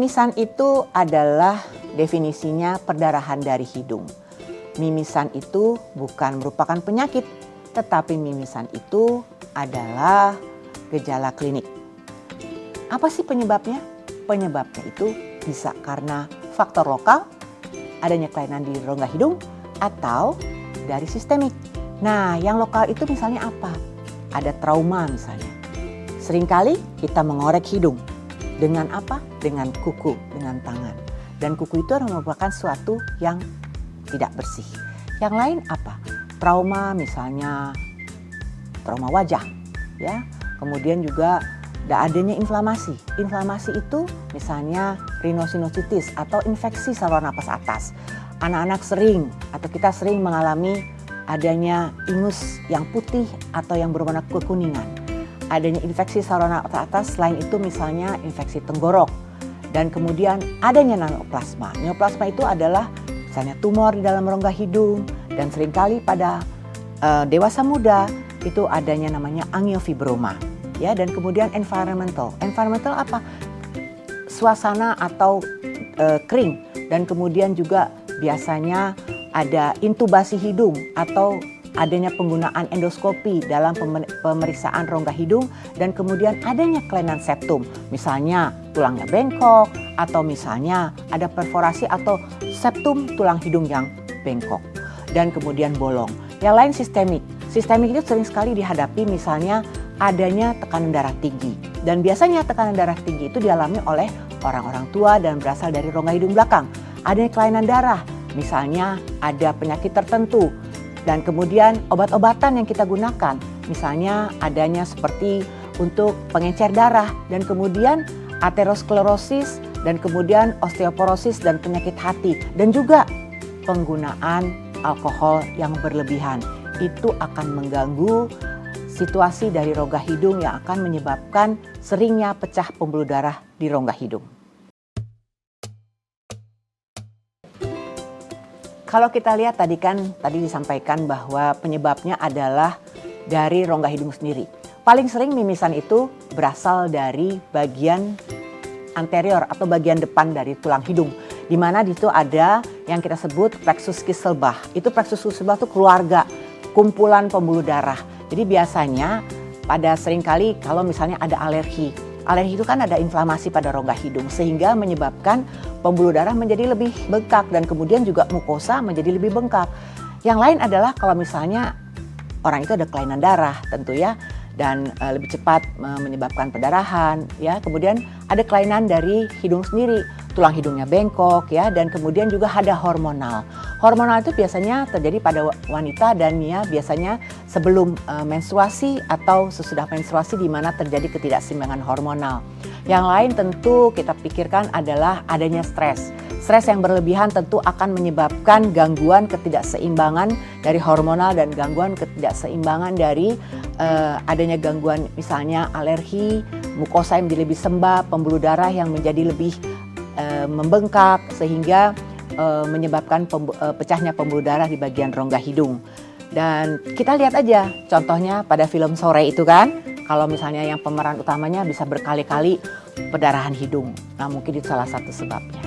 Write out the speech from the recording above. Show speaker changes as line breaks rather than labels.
Mimisan itu adalah definisinya perdarahan dari hidung. Mimisan itu bukan merupakan penyakit, tetapi mimisan itu adalah gejala klinik. Apa sih penyebabnya? Penyebabnya itu bisa karena faktor lokal, adanya kelainan di rongga hidung, atau dari sistemik. Nah, yang lokal itu misalnya apa? Ada trauma misalnya. Seringkali kita mengorek hidung. Dengan apa? Dengan kuku, dengan tangan. Dan kuku itu merupakan suatu yang tidak bersih. Yang lain apa? Trauma misalnya trauma wajah, ya. Kemudian juga adanya inflamasi. Inflamasi itu misalnya rhinosinusitis atau infeksi saluran napas atas. Anak-anak sering atau kita sering mengalami adanya ingus yang putih atau yang berwarna kekuningan. Adanya infeksi saluran napas atas, selain itu misalnya infeksi tenggorok. Dan kemudian adanya neoplasma. Neoplasma itu adalah misalnya tumor di dalam rongga hidung, dan seringkali pada dewasa muda itu adanya namanya angiofibroma. Ya, dan kemudian environmental. Environmental apa? Suasana atau kering, dan kemudian juga biasanya ada intubasi hidung atau adanya penggunaan endoskopi dalam pemeriksaan rongga hidung, dan kemudian adanya kelainan septum, misalnya tulangnya bengkok atau misalnya ada perforasi atau septum tulang hidung yang bengkok dan kemudian bolong. Yang lain sistemik. Sistemik itu sering sekali dihadapi misalnya adanya tekanan darah tinggi, dan biasanya tekanan darah tinggi itu dialami oleh orang-orang tua dan berasal dari rongga hidung belakang. Adanya kelainan darah, misalnya ada penyakit tertentu. Dan kemudian obat-obatan yang kita gunakan, misalnya adanya seperti untuk pengencer darah, dan kemudian aterosklerosis, dan kemudian osteoporosis dan penyakit hati, dan juga penggunaan alkohol yang berlebihan. Itu akan mengganggu situasi dari rongga hidung yang akan menyebabkan seringnya pecah pembuluh darah di rongga hidung. Kalau kita lihat tadi disampaikan bahwa penyebabnya adalah dari rongga hidung sendiri. Paling sering mimisan itu berasal dari bagian anterior atau bagian depan dari tulang hidung, di mana di situ ada yang kita sebut plexus Kieselbach. Itu plexus Kieselbach itu keluarga kumpulan pembuluh darah. Jadi biasanya pada seringkali kalau misalnya ada alergi itu kan ada inflamasi pada rongga hidung sehingga menyebabkan pembuluh darah menjadi lebih bengkak, dan kemudian juga mukosa menjadi lebih bengkak. Yang lain adalah kalau misalnya orang itu ada kelainan darah tentu ya, dan lebih cepat menyebabkan perdarahan ya. Kemudian ada kelainan dari hidung sendiri, tulang hidungnya bengkok ya, dan kemudian juga ada hormonal. Hormonal itu biasanya terjadi pada wanita, dan ya biasanya sebelum menstruasi atau sesudah menstruasi, di mana terjadi ketidakseimbangan hormonal. Yang lain tentu kita pikirkan adalah adanya stres. Stres yang berlebihan tentu akan menyebabkan gangguan ketidakseimbangan dari hormonal dan gangguan ketidakseimbangan dari adanya gangguan misalnya alergi, mukosa yang menjadi lebih sembab, pembuluh darah yang menjadi lebih membengkak sehingga menyebabkan pecahnya pembuluh darah di bagian rongga hidung. Dan kita lihat aja contohnya pada film Sore itu kan, kalau misalnya yang pemeran utamanya bisa berkali-kali perdarahan hidung. Nah, mungkin itu salah satu sebabnya.